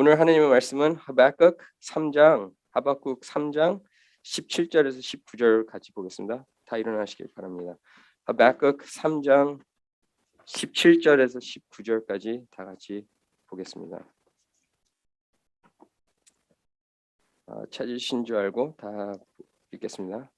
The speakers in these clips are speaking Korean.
오늘 하나님의 말씀은 하박국 3장 17절에서 19절 같이 보겠습니다. 다 일어나시길 바랍니다. 하박국 3장 17절에서 19절까지 다 같이 보겠습니다. 찾으신 줄 알고 다 읽겠습니다.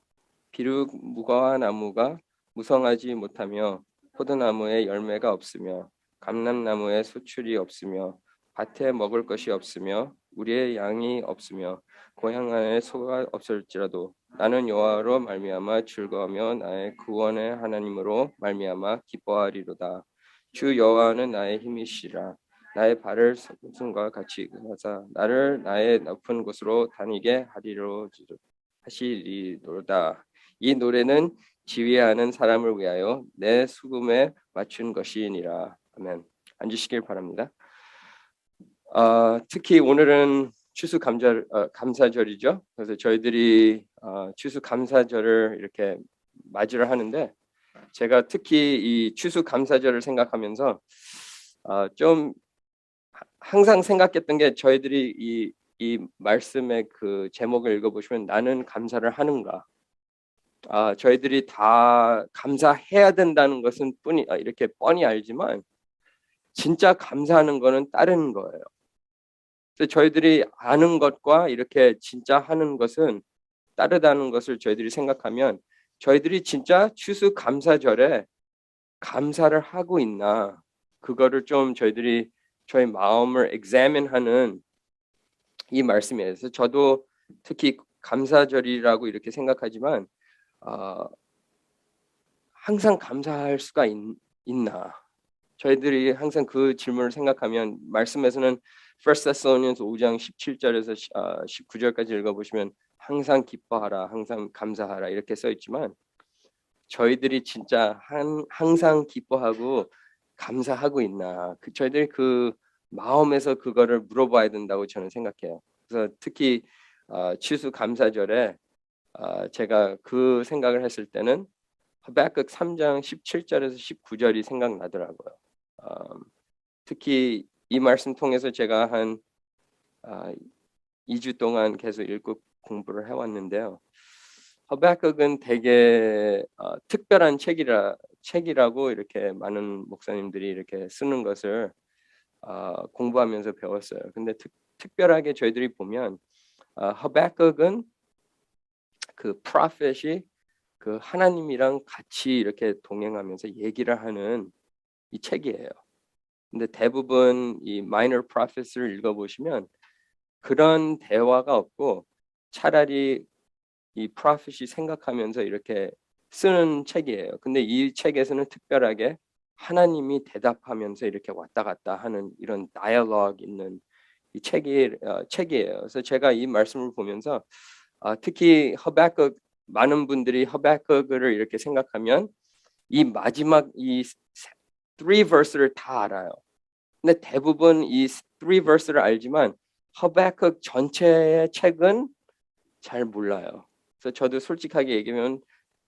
비록 무화과 나무가 무성하지 못하며 포도나무에 열매가 없으며 감람나무에 소출이 없으며 밭에 먹을 것이 없으며 우리의 양이 없으며 고향 안에 소가 없을지라도 나는 여호와로 말미암아 즐거워하며 나의 구원의 하나님으로 말미암아 기뻐하리로다. 주 여호와는 나의 힘이시라. 나의 발을 손과 같이 하사 나를 나의 높은 곳으로 다니게 하시리로다. 이 노래는 지휘하는 사람을 위하여 내 수금에 맞춘 것이니라. 아멘. 앉으시길 바랍니다. 특히 오늘은 감사절이죠. 그래서 저희들이 추수감사절을 이렇게 맞이를 하는데 제가 특히 이 추수감사절을 생각하면서 좀 항상 생각했던 게 저희들이 이 말씀의 그 제목을 읽어보시면 나는 감사를 하는가? 저희들이 다 감사해야 된다는 것은 이렇게 뻔히 알지만 진짜 감사하는 거는 다른 거예요. 그래서 저희들이 아는 것과 이렇게 진짜 하는 것은 다르다는 것을 저희들이 생각하면 저희들이 진짜 추수감사절에 감사를 하고 있나 그거를 좀 저희들이 저희 마음을 examine하는 이 말씀이에요. 그래서 저도 특히 감사절이라고 이렇게 생각하지만 항상 감사할 수가 있나? 저희들이 항상 그 질문을 생각하면 말씀에서는 1 Thessalonians 5장 17절에서 19절까지 읽어보시면 항상 기뻐하라, 항상 감사하라 이렇게 써 있지만 저희들이 진짜 항상 기뻐하고 감사하고 있나? 저희들이 그 마음에서 그거를 물어봐야 된다고 저는 생각해요. 그래서 특히 추수감사절에 제가 그 생각을 했을 때는 하박국 3장 17절에서 19절이 생각나더라고요. 특히 이 말씀 통해서 제가 한 2주 동안 계속 읽고 공부를 해왔는데요. 하박국은 되게 특별한 책이라고 이렇게 많은 목사님들이 이렇게 쓰는 것을 공부하면서 배웠어요. 근데 특별하게 저희들이 보면 하박국은 그 프로펫이 그 하나님이랑 같이 이렇게 동행하면서 얘기를 하는 이 책이에요. 근데 대부분 이 minor prophet을 읽어보시면 그런 대화가 없고 차라리 이 prophet이 생각하면서 이렇게 쓰는 책이에요. 근데 이 책에서는 특별하게 하나님이 대답하면서 이렇게 왔다 갔다 하는 이런 다이얼로그 있는 이 책이에요. 그래서 제가 이 말씀을 보면서 특히 하박국 많은 분들이 하박국을 이렇게 생각하면 이 마지막 이 3verse를 다 알아요. 근데 대부분 이 3verse를 알지만 하박국 전체의 책은 잘 몰라요. 그래서 저도 솔직하게 얘기하면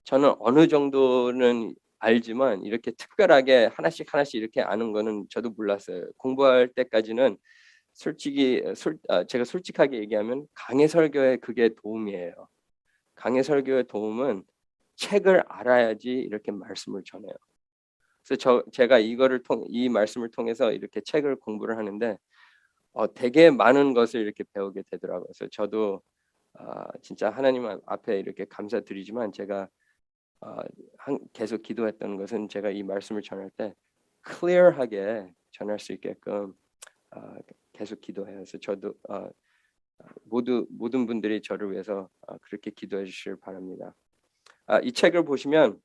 저는 어느 정도는 알지만 이렇게 특별하게 하나씩 이렇게 아는 거는 저도 몰랐어요. 공부할 때까지는 제가 솔직하게 얘기하면 강해 설교에 그게 도움이에요. 강해 설교의 도움은 책을 알아야지 이렇게 말씀을 전해요. 그래서 제가 이 말씀을 통해서 이렇게 책을 공부를 하는데 되게 많은 것을 이렇게 배우게 되더라고요. 그래서 저도 진짜 하나님 앞에 이렇게 감사드리지만 제가 계속 기도했던 것은 제가 이 말씀을 전할 때 클리어하게 전할 수 있게끔 계속 기도해요. 그래서 저도 모든 분들이 저를 위해서 그렇게 기도해 주시길 바랍니다. 이 책을 보시면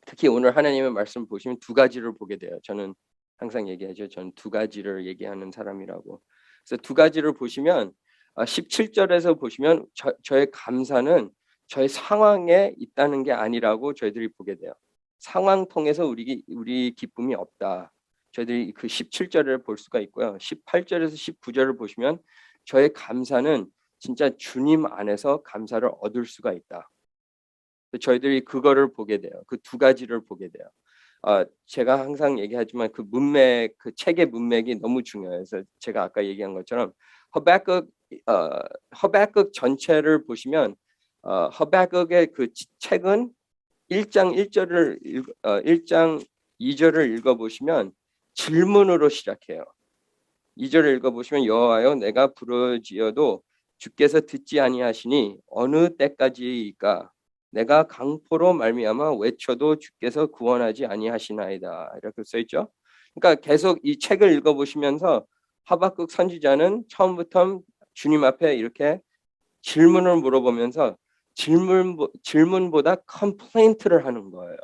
특히 오늘 하나님의 말씀 보시면 두 가지를 보게 돼요. 저는 항상 얘기하죠. 저는 두 가지를 얘기하는 사람이라고. 그래서 두 가지를 보시면 17절에서 보시면 저의 감사는 저의 상황에 있다는 게 아니라고 저희들이 보게 돼요. 상황 통해서 우리 기쁨이 없다. 저희들이 그 17절을 볼 수가 있고요. 18절에서 19절을 보시면 저의 감사는 진짜 주님 안에서 감사를 얻을 수가 있다. 저희들이 그거를 보게 돼요. 그 두 가지를 보게 돼요. 제가 항상 얘기하지만 그 문맥, 그 책의 문맥이 너무 중요해요. 그래서 제가 아까 얘기한 것처럼 허바극 허바극 전체를 보시면 허바극의 그 책은 1장 1절을 1장 2절을 읽어보시면 질문으로 시작해요. 2절을 읽어보시면 여호와여 내가 부르짖어도 주께서 듣지 아니하시니 어느 때까지이까 내가 강포로 말미암아 외쳐도 주께서 구원하지 아니하시나이다 이렇게 써 있죠. 그러니까 계속 이 책을 읽어보시면서 하박국 선지자는 처음부터 주님 앞에 이렇게 질문을 물어보면서 질문보다 컴플레인트를 하는 거예요.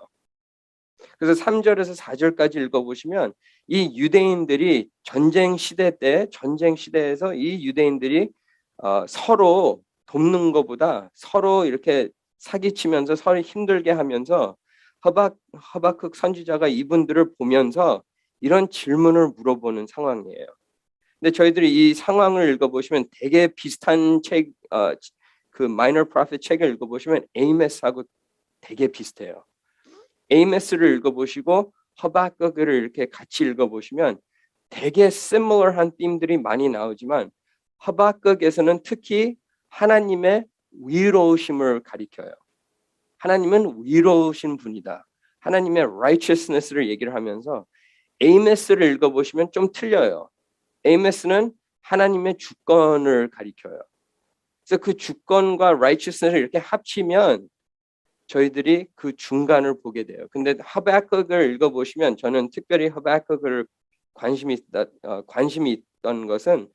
그래서 3절에서 4절까지 읽어보시면 이 유대인들이 전쟁 시대에서 이 유대인들이 서로 돕는 것보다 서로 이렇게 사기치면서 서로 힘들게 하면서 하박국 선지자가 이분들을 보면서 이런 질문을 물어보는 상황이에요. 근데 저희들이 이 상황을 읽어보시면 되게 비슷한 책, 그 마이너 프로핏 책을 읽어보시면 에이메스하고 되게 비슷해요. 에이메스를 읽어보시고 허바극을 이렇게 같이 읽어보시면 되게 similar한 띠들이 많이 나오지만 허바극에서는 특히 하나님의 위로우심을 가리켜요. 하나님은 위로우신 분이다. 하나님의 righteousness를 얘기를 하면서 에이메스를 읽어보시면 좀 틀려요. 에이메스는 하나님의 주권을 가리켜요. 그래서 그 주권과 righteousness를 이렇게 합치면 저희들이 그 중간을 보게 돼요. 근데 하박국을 읽어보시면 저는 특별히 하박국을 관심이 있던 것은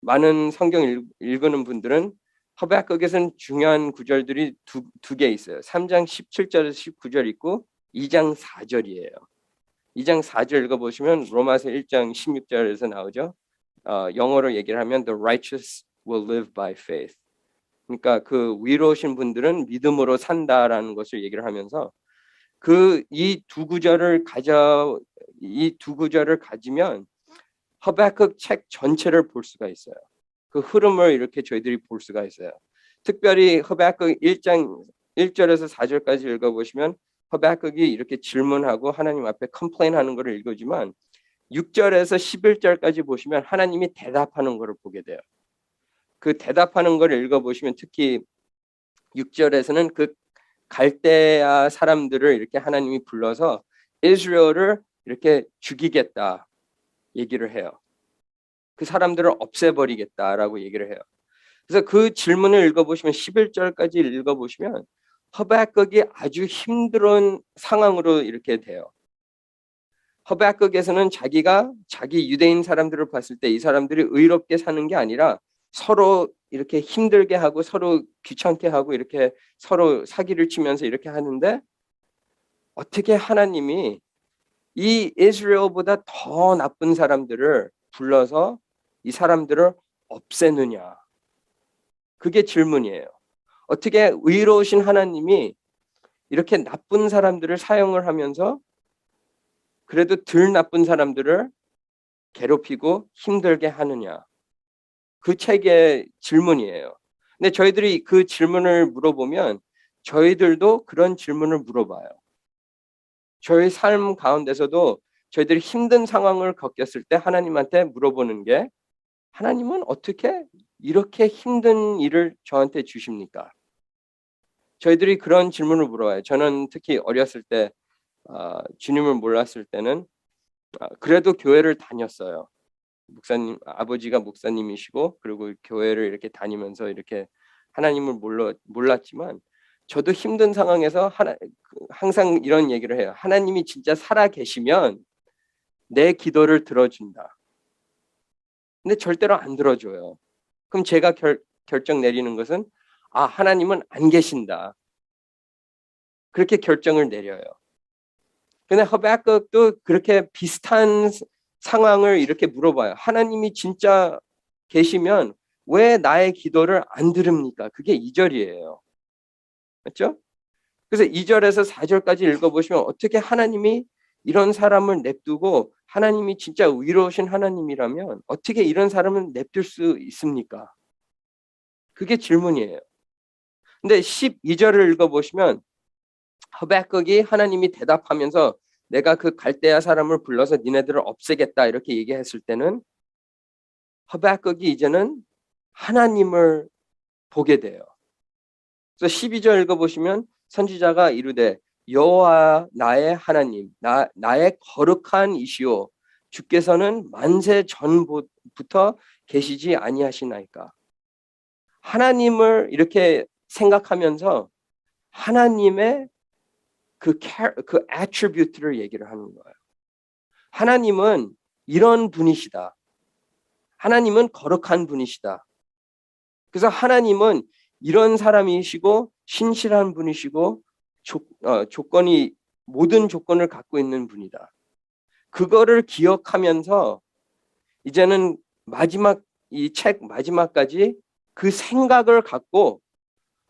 많은 성경 읽는 분들은 하박국에서는 중요한 구절들이 두 개 있어요. 3장 17절에서 19절 있고 2장 4절이에요. 2장 4절 읽어보시면 로마서 1장 16절에서 나오죠. 영어로 얘기를 하면 The righteous will live by faith. 그러니까 그 위로우신 분들은 믿음으로 산다라는 것을 얘기를 하면서 이 두 구절을 가지면 하박국 책 전체를 볼 수가 있어요. 그 흐름을 이렇게 저희들이 볼 수가 있어요. 특별히 하박국 1장 1절에서 4절까지 읽어보시면 하박국이 이렇게 질문하고 하나님 앞에 컴플레인하는 것을 읽지만 6절에서 11절까지 보시면 하나님이 대답하는 것을 보게 돼요. 그 대답하는 걸 읽어보시면 특히 6절에서는 그 갈대아 사람들을 이렇게 하나님이 불러서 이스라엘을 이렇게 죽이겠다 얘기를 해요. 그 사람들을 없애버리겠다라고 얘기를 해요. 그래서 그 질문을 읽어보시면 11절까지 읽어보시면 하박국이 아주 힘든 상황으로 이렇게 돼요. 하박국에서는 자기 유대인 사람들을 봤을 때 이 사람들이 의롭게 사는 게 아니라 서로 이렇게 힘들게 하고 서로 귀찮게 하고 이렇게 서로 사기를 치면서 이렇게 하는데 어떻게 하나님이 이 이스라엘보다 더 나쁜 사람들을 불러서 이 사람들을 없애느냐? 그게 질문이에요. 어떻게 의로우신 하나님이 이렇게 나쁜 사람들을 사용을 하면서 그래도 덜 나쁜 사람들을 괴롭히고 힘들게 하느냐? 그 책의 질문이에요. 근데 저희들이 그 질문을 물어보면 저희들도 그런 질문을 물어봐요. 저희 삶 가운데서도 저희들이 힘든 상황을 겪었을 때 하나님한테 물어보는 게 하나님은 어떻게 이렇게 힘든 일을 저한테 주십니까? 저희들이 그런 질문을 물어봐요. 저는 특히 어렸을 때 주님을 몰랐을 때는 그래도 교회를 다녔어요. 목사님 아버지가 목사님이시고 그리고 교회를 이렇게 다니면서 이렇게 하나님을 몰랐지만 저도 힘든 상황에서 항상 이런 얘기를 해요. 하나님이 진짜 살아 계시면 내 기도를 들어준다. 근데 절대로 안 들어줘요. 그럼 제가 결정 내리는 것은 하나님은 안 계신다. 그렇게 결정을 내려요. 근데 하박국도 그렇게 비슷한 상황을 이렇게 물어봐요. 하나님이 진짜 계시면 왜 나의 기도를 안 들읍니까? 그게 2절이에요. 맞죠? 그래서 2절에서 4절까지 읽어보시면 어떻게 하나님이 이런 사람을 냅두고 하나님이 진짜 위로우신 하나님이라면 어떻게 이런 사람을 냅둘 수 있습니까? 그게 질문이에요. 근데 12절을 읽어보시면 하박국이 하나님이 대답하면서 내가 그 갈대아 사람을 불러서 니네들을 없애겠다 이렇게 얘기했을 때는 하박국이 이제는 하나님을 보게 돼요. 그래서 12절 읽어보시면 선지자가 이르되 여호와 나의 하나님 나의 거룩한 이시오 주께서는 만세 전부터 계시지 아니하시나이까. 하나님을 이렇게 생각하면서 하나님의 그 attribute를 얘기를 하는 거예요. 하나님은 이런 분이시다. 하나님은 거룩한 분이시다. 그래서 하나님은 이런 사람이시고 신실한 분이시고 조건이 모든 조건을 갖고 있는 분이다. 그거를 기억하면서 이제는 마지막 이 책 마지막까지 그 생각을 갖고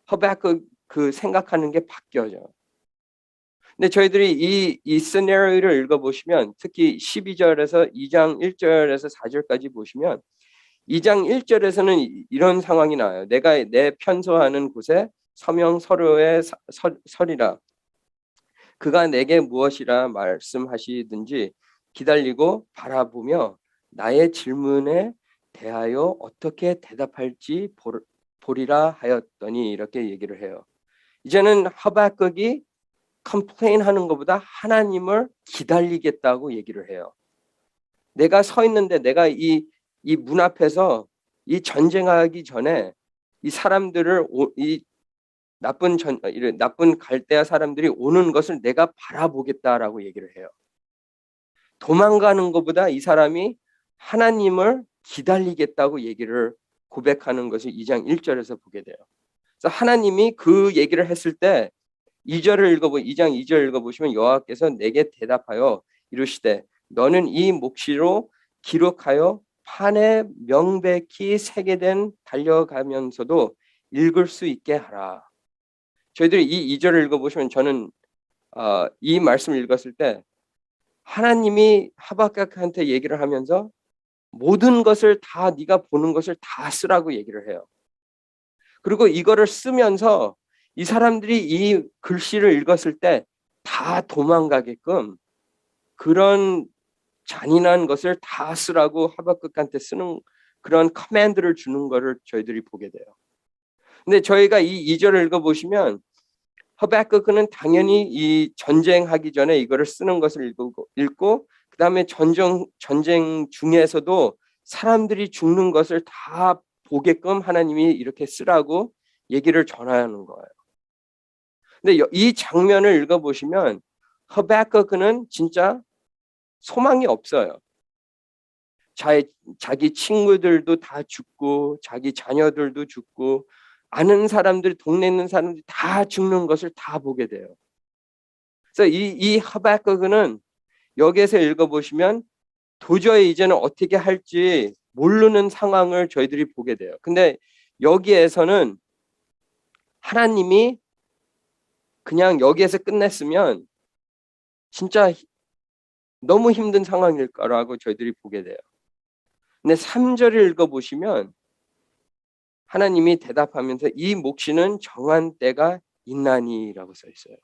하박국 그 생각하는 게 바뀌어져. 근데 저희들이 이 시나리오를 읽어보시면 특히 12절에서 2장 1절에서 4절까지 보시면 2장 1절에서는 이런 상황이 나와요. 내가 내 편소하는 곳에 서명 서로의 서리라. 그가 내게 무엇이라 말씀하시든지 기다리고 바라보며 나의 질문에 대하여 어떻게 대답할지 보리라 하였더니 이렇게 얘기를 해요. 이제는 하박국이 컴플레인 하는 것보다 하나님을 기다리겠다고 얘기를 해요. 내가 서 있는데 내가 이 문 앞에서 이 전쟁하기 전에 이 사람들을 이 나쁜 갈대아 사람들이 오는 것을 내가 바라보겠다라고 얘기를 해요. 도망가는 것보다 이 사람이 하나님을 기다리겠다고 얘기를 고백하는 것을 2장 1절에서 보게 돼요. 그래서 하나님이 그 얘기를 했을 때 2장 2절 읽어보시면 여호와께서 내게 대답하여 이르시되 너는 이 묵시로 기록하여 판에 명백히 새겨된 달려가면서도 읽을 수 있게 하라. 저희들이 이 2절을 읽어보시면 저는 이 말씀을 읽었을 때 하나님이 하박국한테 얘기를 하면서 모든 것을 다 네가 보는 것을 다 쓰라고 얘기를 해요. 그리고 이거를 쓰면서 이 사람들이 이 글씨를 읽었을 때 다 도망가게끔 그런 잔인한 것을 다 쓰라고 하박국한테 쓰는 그런 커맨드를 주는 것을 저희들이 보게 돼요. 근데 저희가 이 2절을 읽어보시면 하박국은 당연히 이 전쟁하기 전에 이거를 쓰는 것을 읽고 그다음에 전쟁 중에서도 사람들이 죽는 것을 다 보게끔 하나님이 이렇게 쓰라고 얘기를 전하는 거예요. 근데 이 장면을 읽어보시면 하박국은 진짜 소망이 없어요. 자기 친구들도 다 죽고 자기 자녀들도 죽고 아는 사람들, 동네 있는 사람들이 다 죽는 것을 다 보게 돼요. 그래서 이 하박국은 여기에서 읽어보시면 도저히 이제는 어떻게 할지 모르는 상황을 저희들이 보게 돼요. 근데 여기에서는 하나님이 그냥 여기에서 끝냈으면 진짜 너무 힘든 상황일 거라고 저희들이 보게 돼요. 근데 3절을 읽어보시면 하나님이 대답하면서 이 몫이는 정한 때가 있나니라고 써 있어요.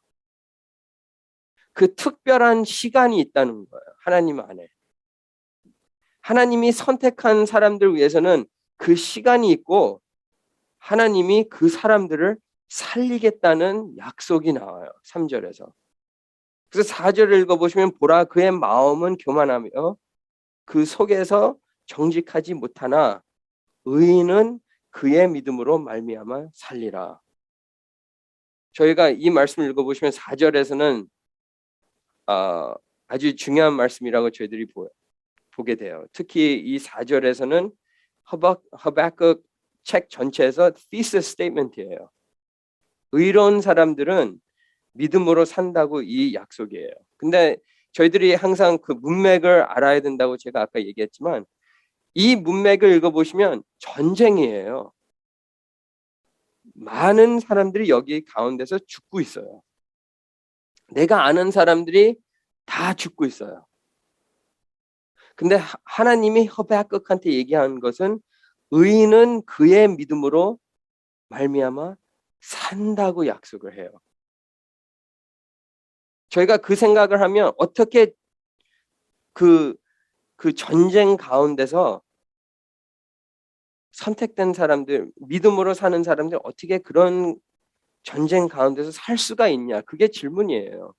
그 특별한 시간이 있다는 거예요. 하나님 안에. 하나님이 선택한 사람들 위해서는 그 시간이 있고 하나님이 그 사람들을 살리겠다는 약속이 나와요. 3절에서. 그래서 4절을 읽어보시면 보라 그의 마음은 교만하며 그 속에서 정직하지 못하나 의인은 그의 믿음으로 말미암아 살리라. 저희가 이 말씀을 읽어보시면 4절에서는 아주 중요한 말씀이라고 저희들이 보게 돼요. 특히 이 4절에서는 하박국 책 전체에서 thesis statement이에요. 의로운 사람들은 믿음으로 산다고 이 약속이에요. 근데 저희들이 항상 그 문맥을 알아야 된다고 제가 아까 얘기했지만 이 문맥을 읽어보시면 전쟁이에요. 많은 사람들이 여기 가운데서 죽고 있어요. 내가 아는 사람들이 다 죽고 있어요. 근데 하나님이 하박국한테 얘기한 것은 의인은 그의 믿음으로 말미암아 산다고 약속을 해요. 저희가 그 생각을 하면 어떻게 그 전쟁 가운데서 선택된 사람들, 믿음으로 사는 사람들 어떻게 그런 전쟁 가운데서 살 수가 있냐? 그게 질문이에요.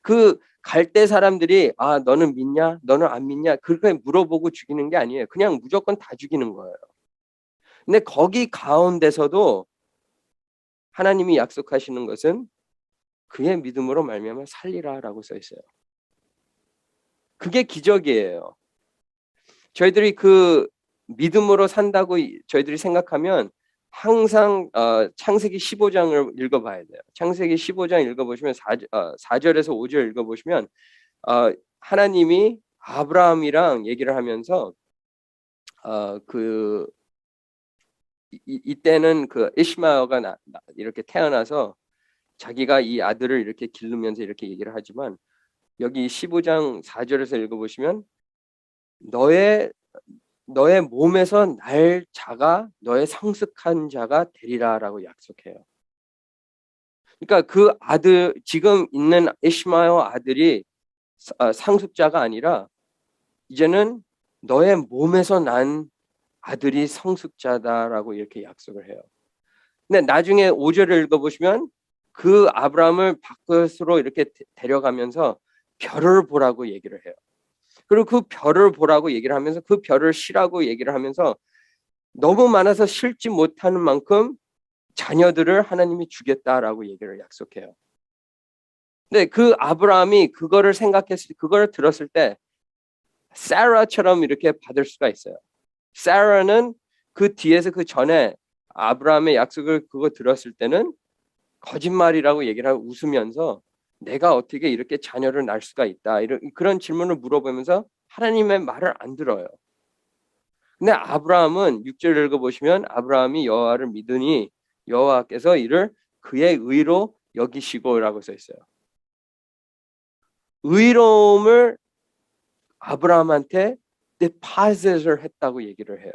그 갈대 사람들이 너는 믿냐? 너는 안 믿냐? 그렇게 물어보고 죽이는 게 아니에요. 그냥 무조건 다 죽이는 거예요. 근데 거기 가운데서도 하나님이 약속하시는 것은 그의 믿음으로 말미암아 살리라라고 써 있어요. 그게 기적이에요. 저희들이 그 믿음으로 산다고 저희들이 생각하면 항상 창세기 15장을 읽어봐야 돼요. 창세기 15장 읽어보시면 4절에서 5절 읽어보시면 하나님이 아브라함이랑 얘기를 하면서 이때는 그 이스마엘가 이렇게 태어나서 자기가 이 아들을 이렇게 기르면서 이렇게 얘기를 하지만 여기 15장 4절에서 읽어보시면 너의 몸에서 날 자가 너의 성숙한 자가 되리라라고 약속해요. 그러니까 그 아들 지금 있는 이스마엘 아들이 상속자가 아니라 이제는 너의 몸에서 난 아들이 성숙자다라고 이렇게 약속을 해요. 근데 나중에 5절을 읽어보시면 그 아브라함을 밖으로 이렇게 데려가면서 별을 보라고 얘기를 해요. 그리고 그 별을 보라고 얘기를 하면서 그 별을 쉬라고 얘기를 하면서 너무 많아서 실지 못하는 만큼 자녀들을 하나님이 주겠다라고 얘기를 약속해요. 근데 그 아브라함이 그거를 그거를 들었을 때 사라처럼 이렇게 받을 수가 있어요. 사라는 그 뒤에서 그 전에 아브라함의 약속을 그거 들었을 때는 거짓말이라고 얘기를 하고 웃으면서 내가 어떻게 이렇게 자녀를 낳을 수가 있다 그런 질문을 물어보면서 하나님의 말을 안 들어요. 근데 아브라함은 6절 읽어보시면 아브라함이 여호와를 믿으니 여호와께서 이를 그의 의로 여기시고라고 써 있어요. 의로움을 아브라함한테 deposit을 했다고 얘기를 해요.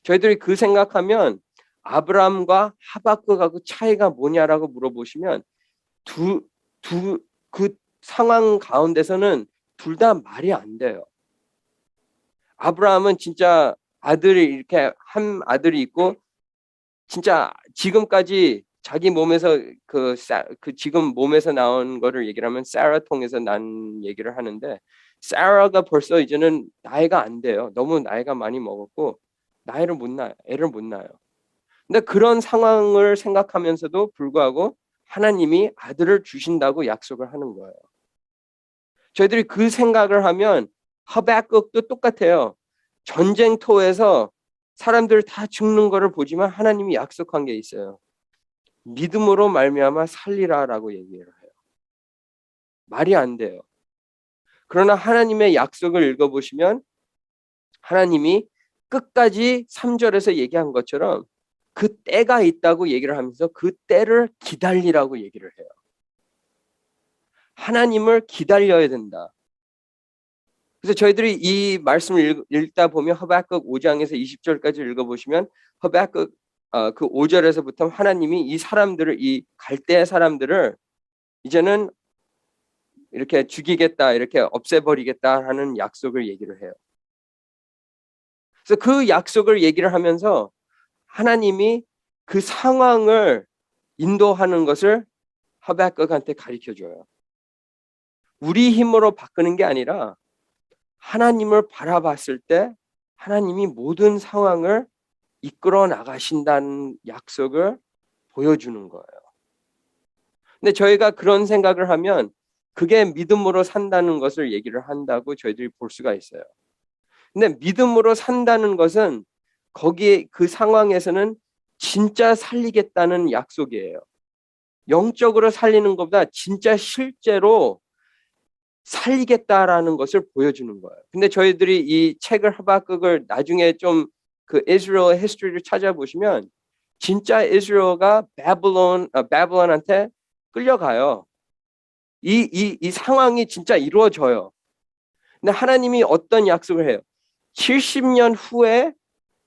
저희들이 그 생각하면 아브라함과 하박국하고 차이가 뭐냐라고 물어보시면 그 상황 가운데서는 둘 다 말이 안 돼요. 아브라함은 진짜 아들이 이렇게 한 아들이 있고 진짜 지금까지 자기 몸에서 지금 몸에서 나온 거를 얘기를 하면 사라 통해서 난 얘기를 하는데 사라가 벌써 이제는 나이가 안 돼요. 너무 나이가 많이 먹었고 애를 못 낳아요. 근데 그런 상황을 생각하면서도 불구하고 하나님이 아들을 주신다고 약속을 하는 거예요. 저희들이 그 생각을 하면 하박국도 똑같아요. 전쟁터에서 사람들 다 죽는 거를 보지만 하나님이 약속한 게 있어요. 믿음으로 말미암아 살리라라고 얘기를 해요. 말이 안 돼요. 그러나 하나님의 약속을 읽어보시면 하나님이 끝까지 3절에서 얘기한 것처럼 그 때가 있다고 얘기를 하면서 그 때를 기다리라고 얘기를 해요. 하나님을 기다려야 된다. 그래서 저희들이 이 말씀을 읽다 보면 하박국 5장에서 20절까지 읽어보시면 하박국 그 5절에서부터 하나님이 이 사람들을 이 갈대 사람들을 이제는 이렇게 죽이겠다, 이렇게 없애버리겠다 하는 약속을 얘기를 해요. 그래서 그 약속을 얘기를 하면서 하나님이 그 상황을 인도하는 것을 하박국한테 가르쳐 줘요. 우리 힘으로 바꾸는 게 아니라 하나님을 바라봤을 때 하나님이 모든 상황을 이끌어 나가신다는 약속을 보여주는 거예요. 근데 저희가 그런 생각을 하면 그게 믿음으로 산다는 것을 얘기를 한다고 저희들이 볼 수가 있어요. 근데 믿음으로 산다는 것은 거기에 그 상황에서는 진짜 살리겠다는 약속이에요. 영적으로 살리는 것보다 진짜 실제로 살리겠다라는 것을 보여주는 거예요. 근데 저희들이 이 책을 하박국을 나중에 좀 그 이스라엘 히스토리를 찾아보시면 진짜 이스라엘가 바벨론한테 끌려가요. 이 상황이 진짜 이루어져요. 근데 하나님이 어떤 약속을 해요? 70년 후에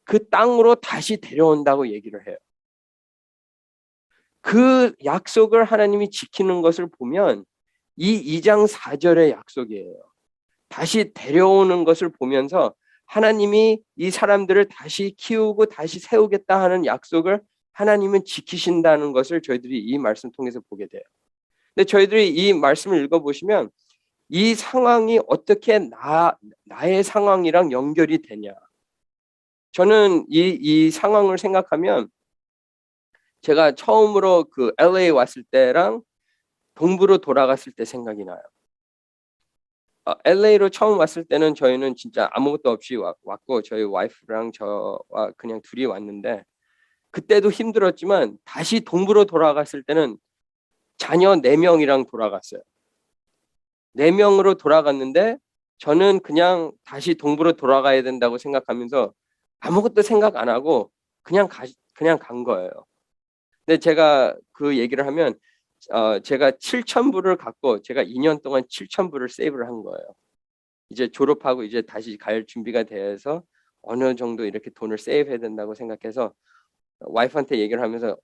그 땅으로 다시 데려온다고 얘기를 해요. 그 약속을 하나님이 지키는 것을 보면 이 2장 4절의 약속이에요. 다시 데려오는 것을 보면서 하나님이 이 사람들을 다시 키우고 다시 세우겠다 하는 약속을 하나님은 지키신다는 것을 저희들이 이 말씀 통해서 보게 돼요. 근데 저희들이 이 말씀을 읽어보시면 이 상황이 어떻게 나의 상황이랑 연결이 되냐. 저는 이 상황을 생각하면 제가 처음으로 그 LA 왔을 때랑 동부로 돌아갔을 때 생각이 나요. LA로 처음 왔을 때는 저희는 진짜 아무것도 없이 왔고 저희 와이프랑 저와 그냥 둘이 왔는데 그때도 힘들었지만 다시 동부로 돌아갔을 때는 자녀 4명이랑 돌아갔어요. 4명으로 돌아갔는데 저는 그냥 다시 동부로 돌아가야 된다고 생각하면서 아무것도 생각 안 하고 그냥 간 거예요. 근데 제가 그 얘기를 하면 제가 7,000불을 갖고 제가 2년 동안 7,000불을 세이브를 한 거예요. 이제 졸업하고 이제 다시 갈 준비가 돼서 어느 정도 이렇게 돈을 세이브해야 된다고 생각해서 와이프한테 얘기를 하면서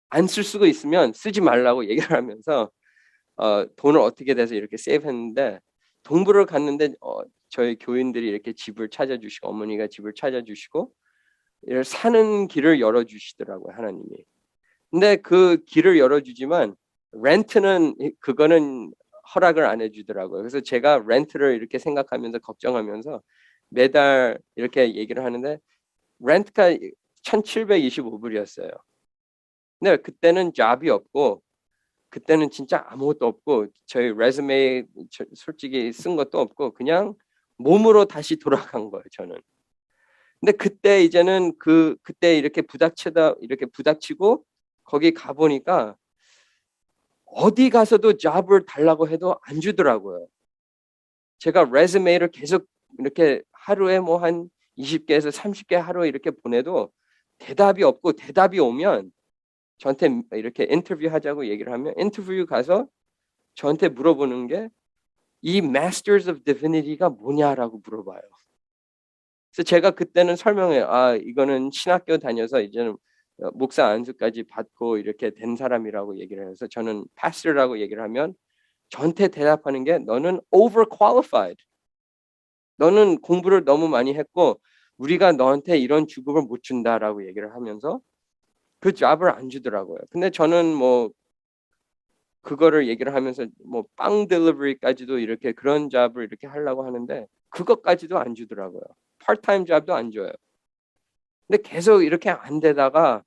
안 쓸 수가 있으면 쓰지 말라고 얘기를 하면서 돈을 어떻게 돼서 이렇게 세이브했는데 동부를 갔는데 저희 교인들이 이렇게 집을 찾아주시고 어머니가 집을 찾아주시고 사는 길을 열어주시더라고요 하나님이. 근데 그 길을 열어주지만 렌트는 그거는 허락을 안 해주더라고요. 그래서 제가 렌트를 이렇게 생각하면서 걱정하면서 매달 이렇게 얘기를 하는데 렌트가 1,725불이었어요. 근데 그때는 잡이 없고 그때는 진짜 아무것도 없고 저희 레즈메 솔직히 쓴 것도 없고 그냥 몸으로 다시 돌아간 거예요 저는. 근데 그때 이제는 그때 이렇게 부닥치고 거기 가 보니까 어디 가서도 잡을 달라고 해도 안 주더라고요. 제가 레즈메이를 계속 이렇게 하루에 뭐 한 20개에서 30개 하루 이렇게 보내도 대답이 없고 대답이 오면 저한테 이렇게 인터뷰 하자고 얘기를 하면 인터뷰 가서 저한테 물어보는 게 이 Masters of Divinity가 뭐냐라고 물어봐요. 그래서 제가 그때는 설명해요. 이거는 신학교 다녀서 이제는 목사 안수까지 받고 이렇게 된 사람이라고 얘기를 해서 저는 pastor라고 얘기를 하면 저한테 대답하는 게 너는 overqualified. 너는 공부를 너무 많이 했고 우리가 너한테 이런 주급을 못 준다라고 얘기를 하면서 그 잡을 안 주더라고요. 근데 저는 뭐 그거를 얘기를 하면서 뭐 빵 딜리버리까지도 이렇게 그런 잡을 이렇게 하려고 하는데 그것까지도 안 주더라고요. 파트타임 잡도 안 줘요. 근데 계속 이렇게 안 되다가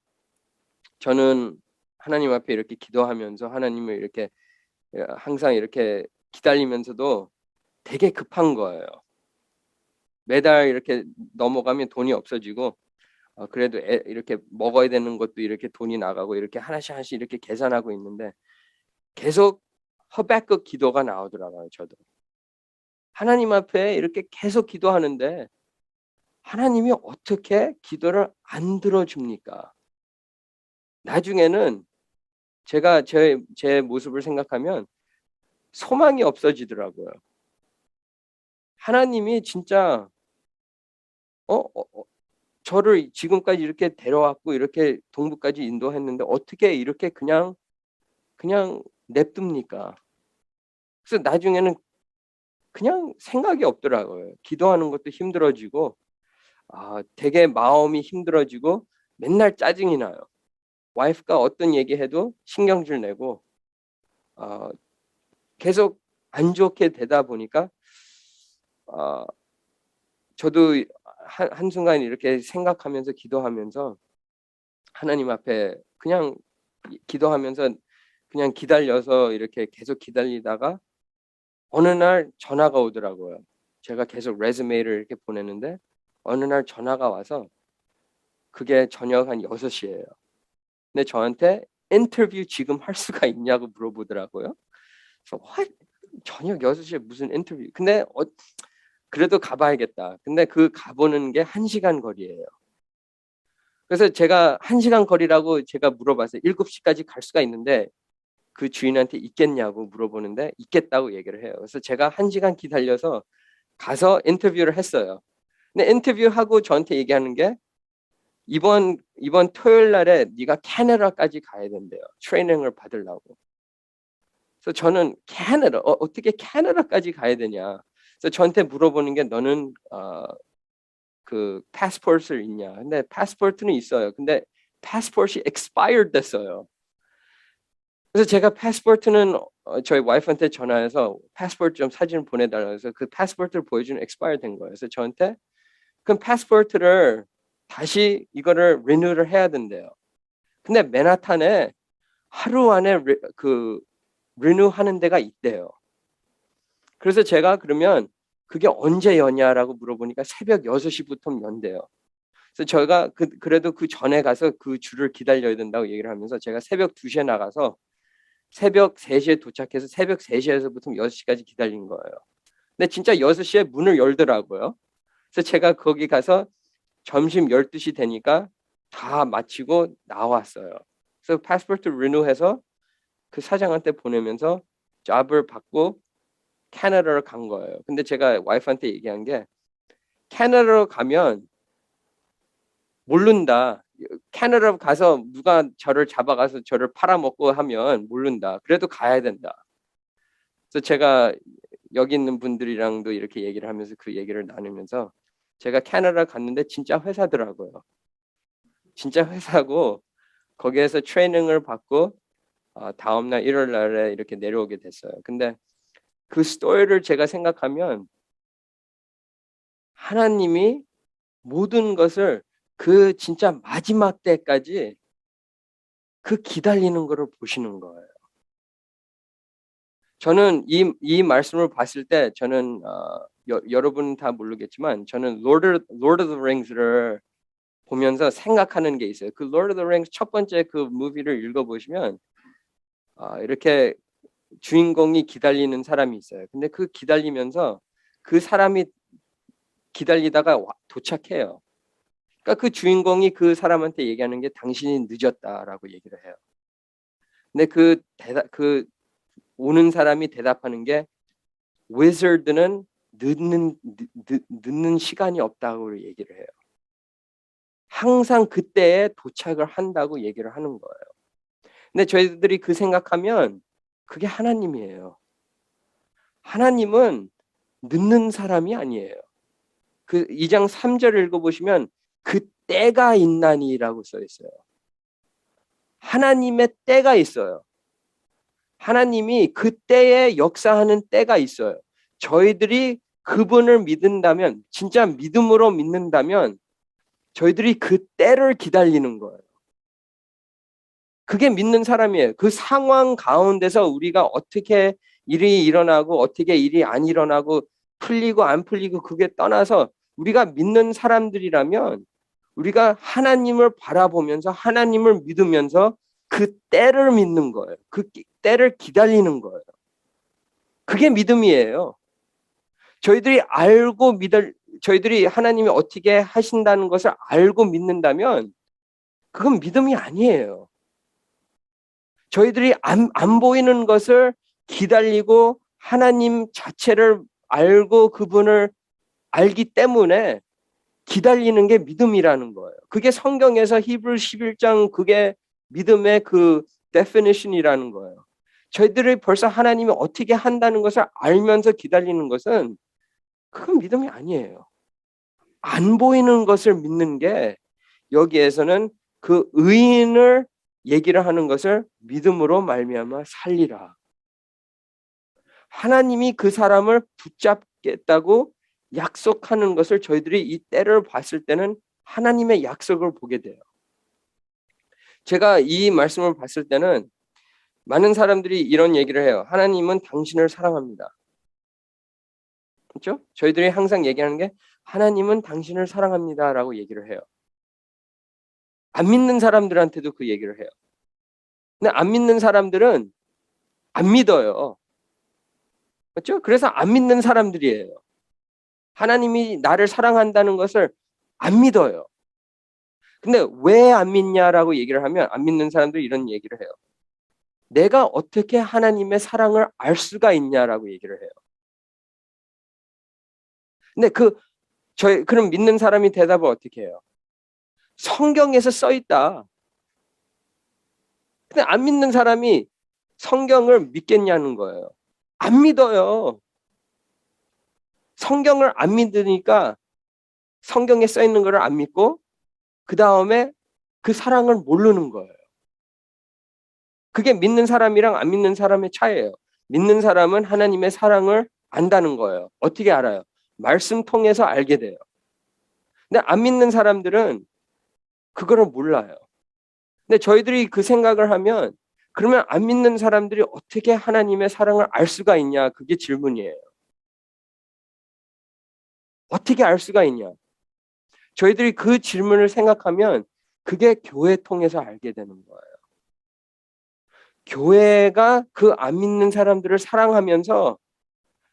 저는 하나님 앞에 이렇게 기도하면서 하나님을 이렇게 항상 이렇게 기다리면서도 되게 급한 거예요. 매달 이렇게 넘어가면 돈이 없어지고 그래도 이렇게 먹어야 되는 것도 이렇게 돈이 나가고 이렇게 하나씩 이렇게 계산하고 있는데 계속 허베크 기도가 나오더라고요. 저도 하나님 앞에 이렇게 계속 기도하는데 하나님이 어떻게 기도를 안 들어줍니까? 나중에는 제가 제 모습을 생각하면 소망이 없어지더라고요. 하나님이 진짜 저를 지금까지 이렇게 데려왔고 이렇게 동부까지 인도했는데 어떻게 이렇게 그냥 냅둡니까? 그래서 나중에는 그냥 생각이 없더라고요. 기도하는 것도 힘들어지고 되게 마음이 힘들어지고 맨날 짜증이 나요. 와이프가 어떤 얘기해도 신경질 내고 계속 안 좋게 되다 보니까 저도 한순간 이렇게 생각하면서 기도하면서 하나님 앞에 그냥 기도하면서 그냥 기다려서 이렇게 계속 기다리다가 어느 날 전화가 오더라고요. 제가 계속 레즈메이를 이렇게 보내는데 어느 날 전화가 와서 그게 저녁 한 6시예요. 근데 저한테 인터뷰 지금 할 수가 있냐고 물어보더라고요. 그래서 저녁 6시에 무슨 인터뷰? 근데 그래도 가봐야겠다. 근데 그 가보는 게 1시간 거리예요. 그래서 제가 1시간 거리라고 제가 물어봤어요. 7시까지 갈 수가 있는데 그 주인한테 있겠냐고 물어보는데 있겠다고 얘기를 해요. 그래서 제가 1시간 기다려서 가서 인터뷰를 했어요. 근데 인터뷰하고 저한테 얘기하는 게 이번 토요일 날에 네가 캐나다까지 가야 된대요. 트레이닝을 받으려고. 그래서 저는 캐나다 어떻게 캐나다까지 가야 되냐. 그래서 저한테 물어보는 게 너는 그 패스포트를 있냐. 근데 패스포트는 있어요. 근데 패스포트이 expired 됐어요. 그래서 제가 패스포트는 저희 와이프한테 전화해서 패스포트 좀 사진을 보내달라고 해서 그 패스포트를 보여주는 expired 된 거예요. 그래서 저한테 그 패스포트를 다시 이거를 리뉴를 해야 된대요. 근데 맨하탄에 하루 안에 그 리뉴 하는 데가 있대요. 그래서 제가 그러면 그게 언제 여냐라고 물어보니까 새벽 6시부터 연대요. 그래서 저희가 그래도 그 전에 가서 그 줄을 기다려야 된다고 얘기를 하면서 제가 새벽 2시에 나가서 새벽 3시에 도착해서 새벽 3시에서부터 6시까지 기다린 거예요. 근데 진짜 6시에 문을 열더라고요. 그래서 제가 거기 가서 점심 12시 되니까 다 마치고 나왔어요. 그래서 패스포트 리뉴해서 그 사장한테 보내면서 잡을 받고 캐나다로 간 거예요. 근데 제가 와이프한테 얘기한 게 캐나다로 가면 모른다. 캐나다 가서 누가 저를 잡아가서 저를 팔아먹고 하면 모른다. 그래도 가야 된다. 그래서 제가 여기 있는 분들이랑도 이렇게 얘기를 하면서 그 얘기를 나누면서 제가 캐나다 갔는데 진짜 회사더라고요. 진짜 회사고 거기에서 트레이닝을 받고 다음날 1월 날에 이렇게 내려오게 됐어요. 근데 그 스토리를 제가 생각하면 하나님이 모든 것을 그 진짜 마지막 때까지 그 기다리는 것을 보시는 거예요. 저는 이 말씀을 봤을 때 저는 여러분 다 모르겠지만 저는 Lord of the Rings를 보면서 생각하는 게 있어요. 그 Lord of the Rings 첫 번째 그 무비를 읽어보시면 이렇게 주인공이 기다리는 사람이 있어요. 근데 그 기다리면서 그 사람이 기다리다가 도착해요. 그러니까 그 주인공이 그 사람한테 얘기하는 게 당신이 늦었다라고 얘기를 해요. 근데 그 오는 사람이 대답하는 게 wizard는 늦는 시간이 없다고 얘기를 해요. 항상 그때에 도착을 한다고 얘기를 하는 거예요. 근데 저희들이 그 생각하면 그게 하나님이에요. 하나님은 늦는 사람이 아니에요. 그 2장 3절 읽어보시면 그 때가 있나니라고 써 있어요. 하나님의 때가 있어요. 하나님이 그 때에 역사하는 때가 있어요. 저희들이 그분을 믿는다면, 진짜 믿음으로 믿는다면 저희들이 그 때를 기다리는 거예요. 그게 믿는 사람이에요. 그 상황 가운데서 우리가 어떻게 일이 일어나고 어떻게 일이 안 일어나고 풀리고 안 풀리고 그게 떠나서 우리가 믿는 사람들이라면 우리가 하나님을 바라보면서 하나님을 믿으면서 그 때를 믿는 거예요. 그 때를 기다리는 거예요. 그게 믿음이에요. 저희들이 하나님이 어떻게 하신다는 것을 알고 믿는다면 그건 믿음이 아니에요. 저희들이 안 보이는 것을 기다리고 하나님 자체를 알고 그분을 알기 때문에 기다리는 게 믿음이라는 거예요. 그게 성경에서 히브리 11장 그게 믿음의 그 definition이라는 거예요. 저희들이 벌써 하나님이 어떻게 한다는 것을 알면서 기다리는 것은 그건 믿음이 아니에요. 안 보이는 것을 믿는 게 여기에서는 그 의인을 얘기를 하는 것을 믿음으로 말미암아 살리라. 하나님이 그 사람을 붙잡겠다고 약속하는 것을 저희들이 이 때를 봤을 때는 하나님의 약속을 보게 돼요. 제가 이 말씀을 봤을 때는 많은 사람들이 이런 얘기를 해요. 하나님은 당신을 사랑합니다. 그렇죠? 저희들이 항상 얘기하는 게 하나님은 당신을 사랑합니다라고 얘기를 해요. 안 믿는 사람들한테도 그 얘기를 해요. 근데 안 믿는 사람들은 안 믿어요. 그렇죠? 그래서 안 믿는 사람들이에요. 하나님이 나를 사랑한다는 것을 안 믿어요. 근데 왜 안 믿냐라고 얘기를 하면 안 믿는 사람들이 이런 얘기를 해요. 내가 어떻게 하나님의 사랑을 알 수가 있냐라고 얘기를 해요. 근데 그럼 믿는 사람이 대답을 어떻게 해요? 성경에서 써 있다. 근데 안 믿는 사람이 성경을 믿겠냐는 거예요. 안 믿어요. 성경을 안 믿으니까 성경에 써 있는 거를 안 믿고 그 다음에 그 사랑을 모르는 거예요. 그게 믿는 사람이랑 안 믿는 사람의 차이예요. 믿는 사람은 하나님의 사랑을 안다는 거예요. 어떻게 알아요? 말씀 통해서 알게 돼요. 근데 안 믿는 사람들은 그거를 몰라요. 근데 저희들이 그 생각을 하면 그러면 안 믿는 사람들이 어떻게 하나님의 사랑을 알 수가 있냐? 그게 질문이에요. 어떻게 알 수가 있냐? 저희들이 그 질문을 생각하면 그게 교회 통해서 알게 되는 거예요. 교회가 그 안 믿는 사람들을 사랑하면서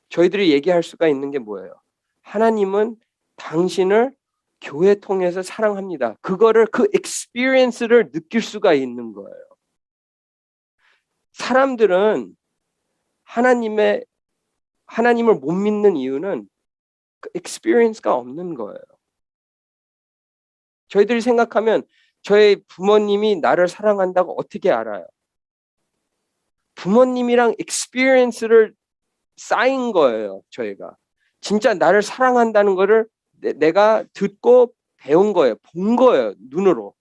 저희들이 얘기할 수가 있는 게 뭐예요? 하나님은 당신을 교회 통해서 사랑합니다. 그거를 그 experience를 느낄 수가 있는 거예요. 사람들은 하나님을 못 믿는 이유는 그 experience가 없는 거예요. 저희들이 생각하면 저희 부모님이 나를 사랑한다고 어떻게 알아요? 부모님이랑 experience를 쌓인 거예요, 저희가. 진짜 나를 사랑한다는 거를 내가 듣고 배운 거예요. 본 거예요, 눈으로.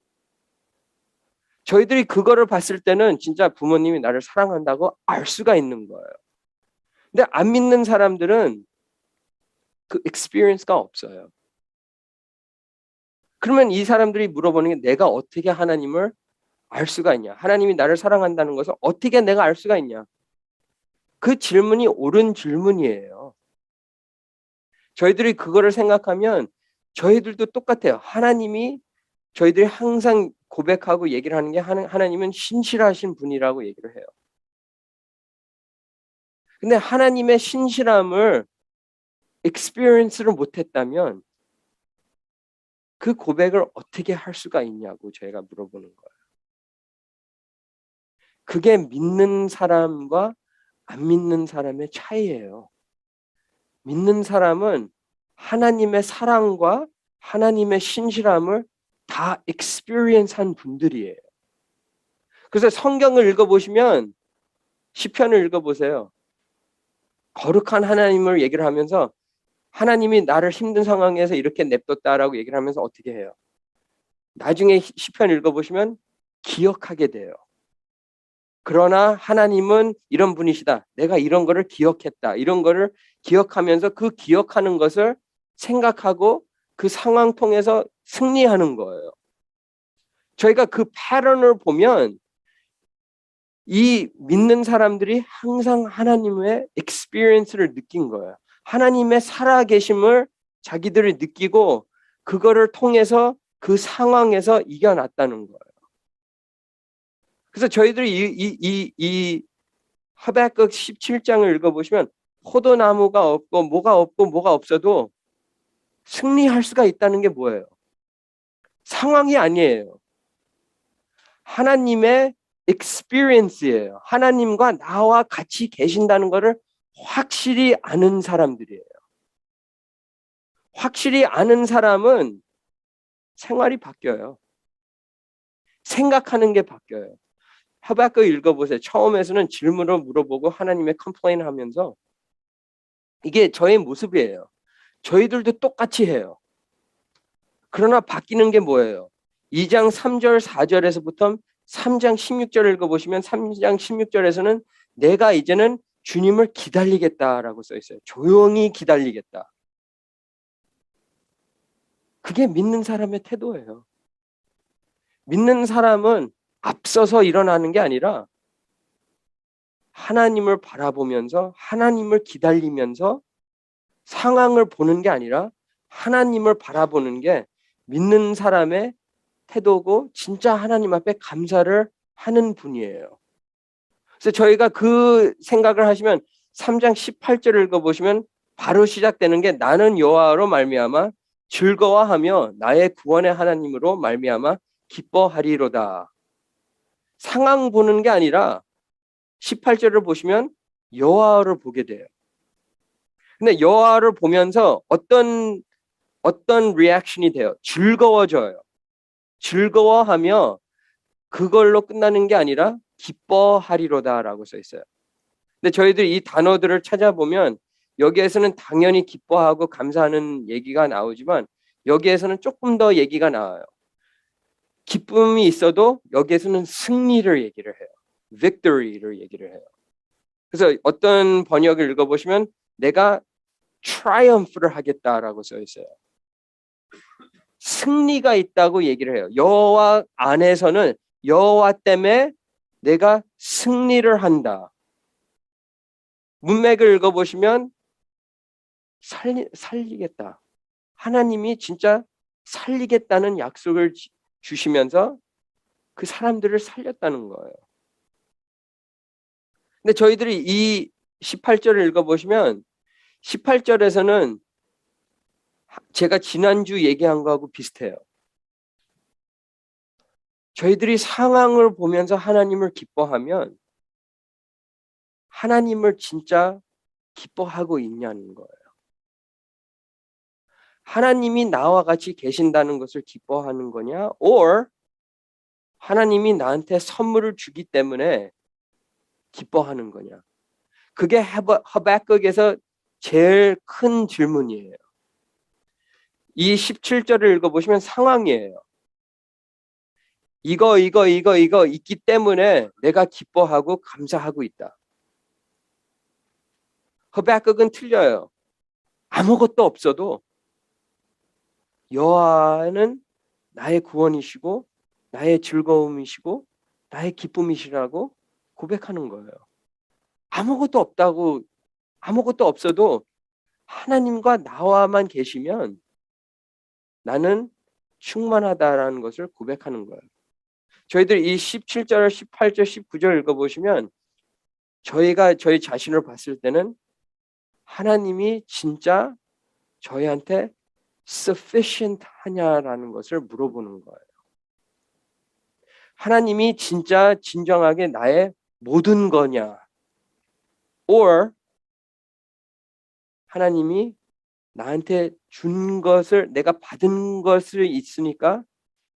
저희들이 그거를 봤을 때는 진짜 부모님이 나를 사랑한다고 알 수가 있는 거예요. 근데 안 믿는 사람들은 그 experience가 없어요. 그러면 이 사람들이 물어보는 게 내가 어떻게 하나님을 알 수가 있냐? 하나님이 나를 사랑한다는 것을 어떻게 내가 알 수가 있냐? 그 질문이 옳은 질문이에요. 저희들이 그거를 생각하면 저희들도 똑같아요. 하나님이 저희들이 항상 고백하고 얘기를 하는 게 하나님은 신실하신 분이라고 얘기를 해요. 근데 하나님의 신실함을 experience를 못했다면 그 고백을 어떻게 할 수가 있냐고 저희가 물어보는 거예요. 그게 믿는 사람과 안 믿는 사람의 차이예요. 믿는 사람은 하나님의 사랑과 하나님의 신실함을 다 experience한 분들이에요. 그래서 성경을 읽어보시면 시편을 읽어보세요. 거룩한 하나님을 얘기를 하면서 하나님이 나를 힘든 상황에서 이렇게 냅뒀다라고 얘기를 하면서 어떻게 해요? 나중에 시편 읽어보시면 기억하게 돼요. 그러나 하나님은 이런 분이시다. 내가 이런 거를 기억했다. 이런 거를 기억하면서 그 기억하는 것을 생각하고 그 상황 통해서 승리하는 거예요. 저희가 그 패턴을 보면 이 믿는 사람들이 항상 하나님의 experience를 느낀 거예요. 하나님의 살아계심을 자기들이 느끼고 그거를 통해서 그 상황에서 이겨났다는 거예요. 그래서 저희들이 이 하박국 17장을 읽어보시면 포도나무가 없고 뭐가 없어도 승리할 수가 있다는 게 뭐예요? 상황이 아니에요. 하나님의 experience예요. 하나님과 나와 같이 계신다는 것을 확실히 아는 사람들이에요. 확실히 아는 사람은 생활이 바뀌어요. 생각하는 게 바뀌어요. 하박국 읽어보세요. 처음에서는 질문을 물어보고 하나님의 컴플레인 하면서 이게 저의 모습이에요. 저희들도 똑같이 해요. 그러나 바뀌는 게 뭐예요? 2장 3절 4절에서부터 3장 16절을 읽어보시면 3장 16절에서는 내가 이제는 주님을 기다리겠다라고 써 있어요. 조용히 기다리겠다. 그게 믿는 사람의 태도예요. 믿는 사람은 앞서서 일어나는 게 아니라 하나님을 바라보면서 하나님을 기다리면서 상황을 보는 게 아니라 하나님을 바라보는 게 믿는 사람의 태도고 진짜 하나님 앞에 감사를 하는 분이에요. 그래서 저희가 그 생각을 하시면 3장 18절을 읽어보시면 바로 시작되는 게 나는 여호와로 말미암아 즐거워하며 나의 구원의 하나님으로 말미암아 기뻐하리로다. 상황 보는 게 아니라 18절을 보시면 여호와를 보게 돼요. 근데 여호와를 보면서 어떤 리액션이 돼요? 즐거워져요. 즐거워하며 그걸로 끝나는 게 아니라 기뻐하리로다라고 써 있어요. 근데 저희들이 이 단어들을 찾아보면 여기에서는 당연히 기뻐하고 감사하는 얘기가 나오지만 여기에서는 조금 더 얘기가 나와요. 기쁨이 있어도 여기에서는 승리를 얘기를 해요. victory를 얘기를 해요. 그래서 어떤 번역을 읽어보시면 내가 triumph를 하겠다라고 써 있어요. 승리가 있다고 얘기를 해요. 여호와 안에서는 여호와 때문에 내가 승리를 한다. 문맥을 읽어보시면 살리겠다. 하나님이 진짜 살리겠다는 약속을 주시면서 그 사람들을 살렸다는 거예요. 근데 저희들이 이 18절을 읽어보시면 18절에서는 제가 지난주 얘기한 거하고 비슷해요. 저희들이 상황을 보면서 하나님을 기뻐하면 하나님을 진짜 기뻐하고 있냐는 거예요. 하나님이 나와 같이 계신다는 것을 기뻐하는 거냐? or 하나님이 나한테 선물을 주기 때문에 기뻐하는 거냐? 그게 하박국에서 제일 큰 질문이에요. 이 17절을 읽어보시면 상황이에요. 이거 있기 때문에 내가 기뻐하고 감사하고 있다. 하박국은 틀려요. 아무것도 없어도 여호와는 나의 구원이시고 나의 즐거움이시고 나의 기쁨이시라고 고백하는 거예요. 아무것도 없어도 하나님과 나와만 계시면 나는 충만하다라는 것을 고백하는 거예요. 저희들 이 17절, 18절, 19절 읽어보시면 저희가 저희 자신을 봤을 때는 하나님이 진짜 저희한테 sufficient 하냐라는 것을 물어보는 거예요. 하나님이 진짜 진정하게 나의 모든 거냐? or 하나님이 나한테 준 것을 내가 받은 것을 있으니까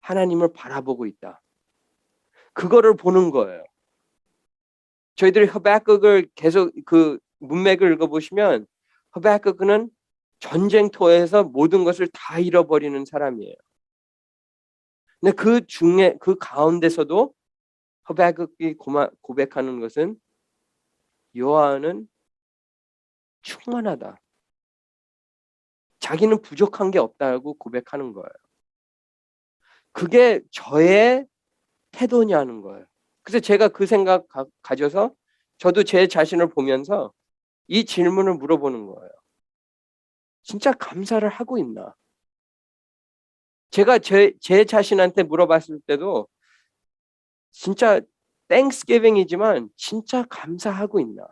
하나님을 바라보고 있다. 그거를 보는 거예요. 저희들이 하박국을 계속 그 문맥을 읽어보시면 하박국은 전쟁터에서 모든 것을 다 잃어버리는 사람이에요. 근데 그 중에 그 가운데서도 하박국이 고백하는 것은 여호와는 충만하다. 자기는 부족한 게 없다고 고백하는 거예요. 그게 저의 태도냐는 거예요. 그래서 제가 그 생각 가져서 저도 제 자신을 보면서 이 질문을 물어보는 거예요. 진짜 감사를 하고 있나? 제가 제 자신한테 물어봤을 때도 진짜 땡스기빙이지만 진짜 감사하고 있나?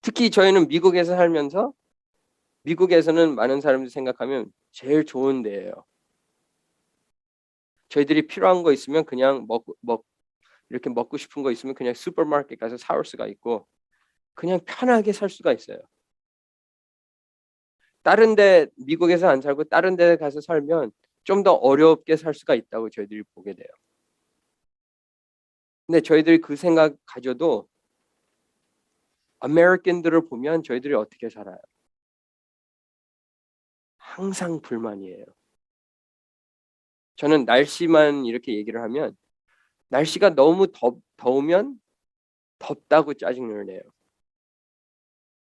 특히 저희는 미국에서 살면서 미국에서는 많은 사람들이 생각하면 제일 좋은 데예요. 저희들이 필요한 거 있으면 그냥 이렇게 먹고 싶은 거 있으면 그냥 슈퍼마켓 가서 사올 수가 있고 그냥 편하게 살 수가 있어요. 다른 데 미국에서 안 살고 다른 데 가서 살면 좀 더 어렵게 살 수가 있다고 저희들이 보게 돼요. 근데 저희들이 그 생각 가져도 아메리칸들을 보면 저희들이 어떻게 살아요? 항상 불만이에요. 저는 날씨만 이렇게 얘기를 하면 날씨가 너무 더우면 덥다고 짜증을 내요.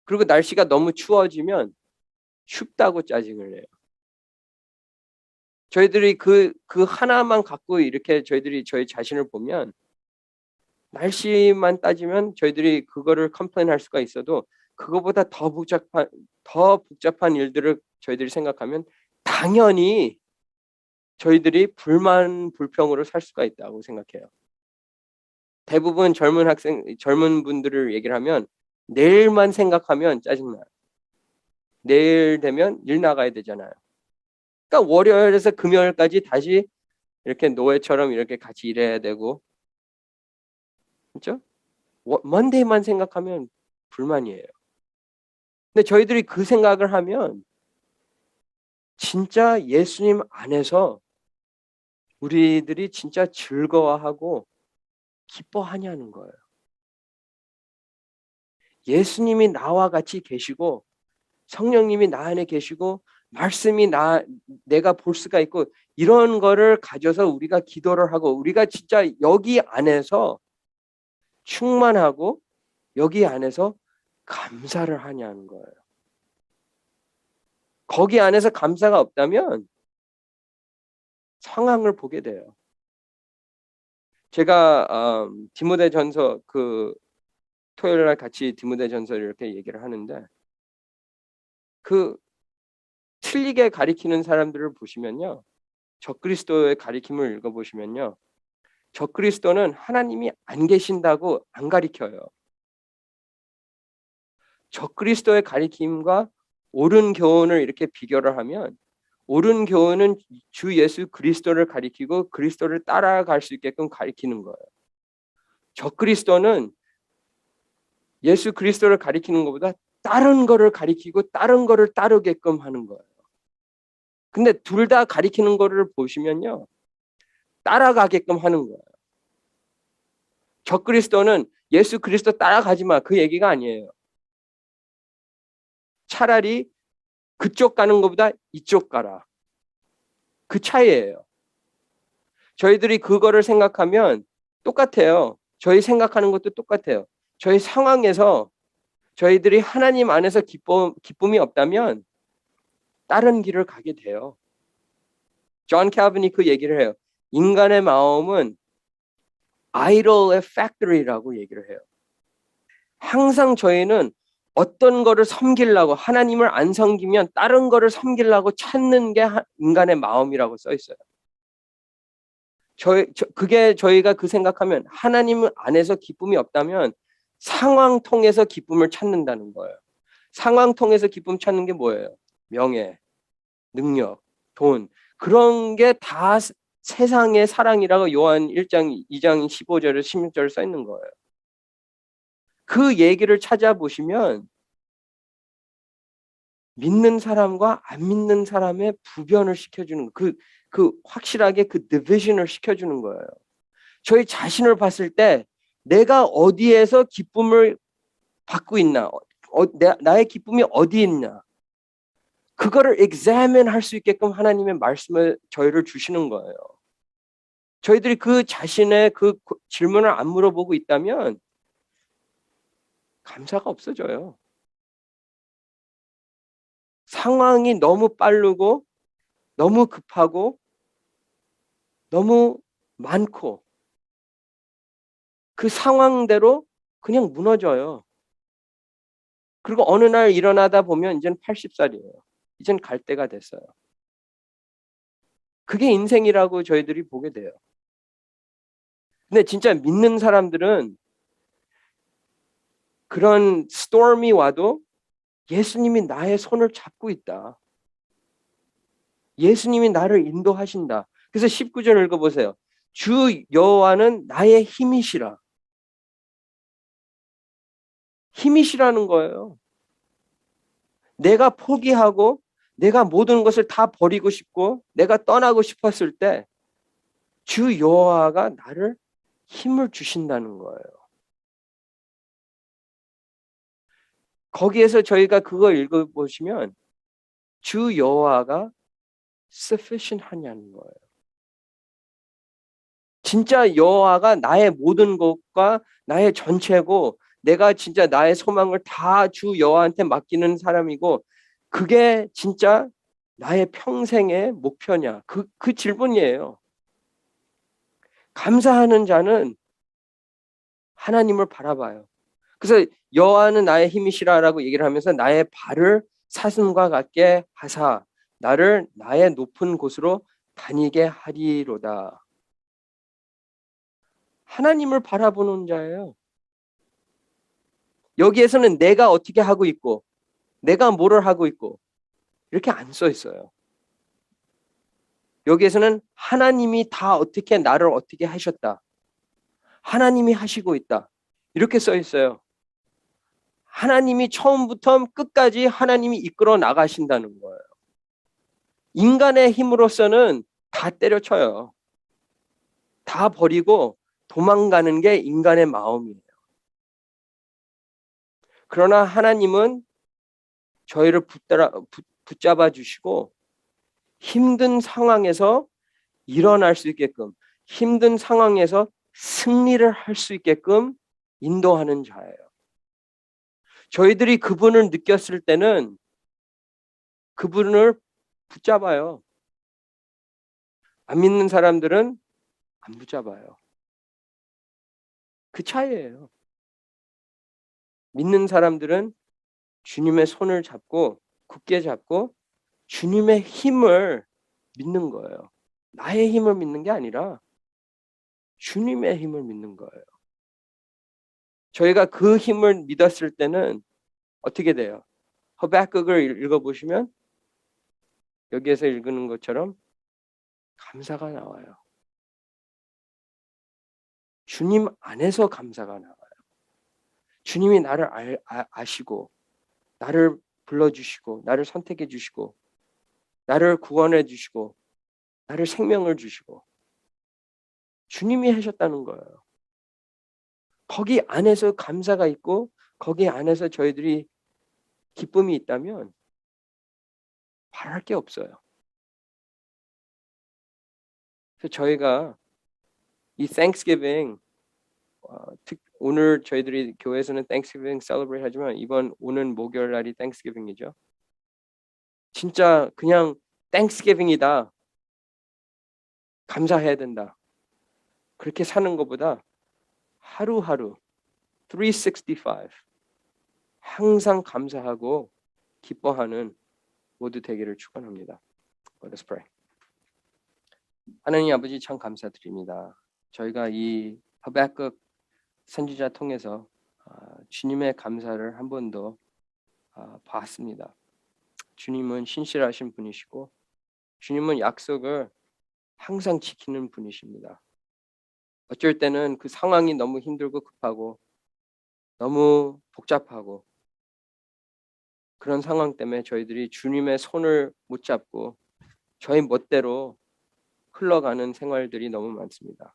그리고 날씨가 너무 추워지면 춥다고 짜증을 내요. 저희들이 그 하나만 갖고 이렇게 저희들이 저희 자신을 보면 날씨만 따지면 저희들이 그거를 컴플레인할 수가 있어도 그거보다 더 복잡한 일들을 저희들이 생각하면 당연히 저희들이 불평으로 살 수가 있다고 생각해요. 대부분 젊은 분들을 얘기를 하면 내일만 생각하면 짜증나요. 내일 되면 일 나가야 되잖아요. 그러니까 월요일에서 금요일까지 다시 이렇게 노예처럼 이렇게 같이 일해야 되고, 그렇죠? 먼데이만 생각하면 불만이에요. 근데 저희들이 그 생각을 하면 진짜 예수님 안에서 우리들이 진짜 즐거워하고 기뻐하냐는 거예요. 예수님이 나와 같이 계시고 성령님이 나 안에 계시고 말씀이 내가 볼 수가 있고 이런 거를 가져서 우리가 기도를 하고 우리가 진짜 여기 안에서 충만하고 여기 안에서 감사를 하냐는 거예요. 거기 안에서 감사가 없다면 상황을 보게 돼요. 제가 디모데전서 토요일 날 같이 디모데전서를 이렇게 얘기를 하는데 틀리게 가리키는 사람들을 보시면요. 적그리스도의 가리킴을 읽어보시면요. 적그리스도는 하나님이 안 계신다고 안 가리켜요. 적그리스도의 가리킴과 옳은 교훈을 이렇게 비교를 하면 옳은 교훈은 주 예수 그리스도를 가리키고 그리스도를 따라갈 수 있게끔 가리키는 거예요. 적그리스도는 예수 그리스도를 가리키는 것보다 다른 거를 가리키고 다른 거를 따르게끔 하는 거예요. 근데 둘 다 가리키는 거를 보시면요. 따라가게끔 하는 거예요. 적그리스도는 예수 그리스도 따라가지 마. 그 얘기가 아니에요. 차라리 그쪽 가는 것보다 이쪽 가라. 그 차이예요. 저희들이 그거를 생각하면 똑같아요. 저희 생각하는 것도 똑같아요. 저희 상황에서 저희들이 하나님 안에서 기쁨이 없다면 다른 길을 가게 돼요. 존 칼빈이 그 얘기를 해요. 인간의 마음은 idol의 factory라고 얘기를 해요. 항상 저희는 어떤 거를 섬기려고 하나님을 안 섬기면 다른 거를 섬기려고 찾는 게 인간의 마음이라고 써 있어요. 그게 저희가 그 생각하면 하나님 안에서 기쁨이 없다면 상황 통해서 기쁨을 찾는다는 거예요. 상황 통해서 기쁨 찾는 게 뭐예요? 명예, 능력, 돈. 그런 게 다 세상의 사랑이라고 요한 1장, 2장 15절에 16절에 써 있는 거예요. 그 얘기를 찾아보시면 믿는 사람과 안 믿는 사람의 구별을 시켜주는 확실하게 그 디비전을 시켜주는 거예요. 저희 자신을 봤을 때 내가 어디에서 기쁨을 받고 있나, 나의 기쁨이 어디 있나, 그거를 examine 할 수 있게끔 하나님의 말씀을 저희를 주시는 거예요. 저희들이 그 자신의 그 질문을 안 물어보고 있다면 감사가 없어져요. 상황이 너무 빠르고 너무 급하고 너무 많고 그 상황대로 그냥 무너져요. 그리고 어느 날 일어나다 보면 이제는 80살이에요. 이젠 갈 때가 됐어요. 그게 인생이라고 저희들이 보게 돼요. 근데 진짜 믿는 사람들은 그런 스톰이 와도 예수님이 나의 손을 잡고 있다. 예수님이 나를 인도하신다. 그래서 19절 읽어보세요. 주 여호와는 나의 힘이시라. 힘이시라는 거예요. 내가 포기하고 내가 모든 것을 다 버리고 싶고 내가 떠나고 싶었을 때 주 여호와가 나를 힘을 주신다는 거예요. 거기에서 저희가 그걸 읽어보시면 주 여호와가 sufficient 하냐는 거예요. 진짜 여호와가 나의 모든 것과 나의 전체고 내가 진짜 나의 소망을 다 주 여호와한테 맡기는 사람이고 그게 진짜 나의 평생의 목표냐? 그 질문이에요. 감사하는 자는 하나님을 바라봐요. 그래서 여호와는 나의 힘이시라라고 얘기를 하면서 나의 발을 사슴과 같게 하사 나를 나의 높은 곳으로 다니게 하리로다. 하나님을 바라보는 자예요. 여기에서는 내가 어떻게 하고 있고 내가 뭐를 하고 있고 이렇게 안 써 있어요. 여기에서는 하나님이 다 어떻게 나를 어떻게 하셨다. 하나님이 하시고 있다. 이렇게 써 있어요. 하나님이 처음부터 끝까지 하나님이 이끌어 나가신다는 거예요. 인간의 힘으로서는 다 때려쳐요. 다 버리고 도망가는 게 인간의 마음이에요. 그러나 하나님은 저희를 붙잡아 주시고 힘든 상황에서 일어날 수 있게끔, 힘든 상황에서 승리를 할 수 있게끔 인도하는 자예요. 저희들이 그분을 느꼈을 때는 그분을 붙잡아요. 안 믿는 사람들은 안 붙잡아요. 그 차이예요. 믿는 사람들은 주님의 손을 잡고 굳게 잡고 주님의 힘을 믿는 거예요. 나의 힘을 믿는 게 아니라 주님의 힘을 믿는 거예요. 저희가 그 힘을 믿었을 때는 어떻게 돼요? 하박국을 읽어보시면 여기에서 읽는 것처럼 감사가 나와요. 주님 안에서 감사가 나와요. 주님이 나를 아시고 나를 불러주시고 나를 선택해 주시고 나를 구원해 주시고 나를 생명을 주시고 주님이 하셨다는 거예요. 거기 안에서 감사가 있고 거기 안에서 저희들이 기쁨이 있다면 바랄 게 없어요. 그래서 저희가 이 Thanksgiving 오늘 저희들이 교회에서는 Thanksgiving celebrate 하지만 이번 오는 목요일 날이 Thanksgiving이죠. 진짜 그냥 Thanksgiving이다. 감사해야 된다. 그렇게 사는 것보다 하루하루 365 항상 감사하고 기뻐하는 모두 되기를 축원합니다. Let us pray. 하나님 아버지 참 감사드립니다. 저희가 이 하박국 선지자 통해서 주님의 감사를 한 번 더 봤습니다. 주님은 신실하신 분이시고 주님은 약속을 항상 지키는 분이십니다. 어쩔 때는 그 상황이 너무 힘들고 급하고 너무 복잡하고 그런 상황 때문에 저희들이 주님의 손을 못 잡고 저희 멋대로 흘러가는 생활들이 너무 많습니다.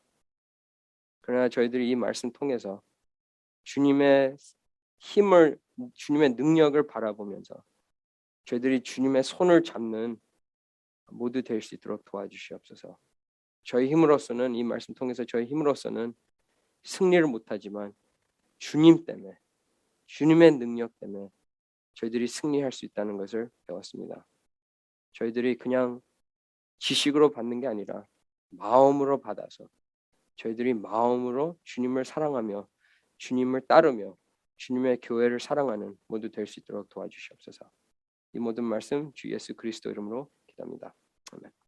그러나 저희들이 이 말씀 통해서 주님의 힘을, 주님의 능력을 바라보면서 저희들이 주님의 손을 잡는 모두 될 수 있도록 도와주시옵소서. 저희 힘으로서는 이 말씀 통해서 저희 힘으로서는 승리를 못하지만 주님 때문에 주님의 능력 때문에 저희들이 승리할 수 있다는 것을 배웠습니다. 저희들이 그냥 지식으로 받는 게 아니라 마음으로 받아서 저희들이 마음으로 주님을 사랑하며 주님을 따르며 주님의 교회를 사랑하는 모두 될 수 있도록 도와주시옵소서. 이 모든 말씀 주 예수 그리스도 이름으로 기도합니다. 아멘.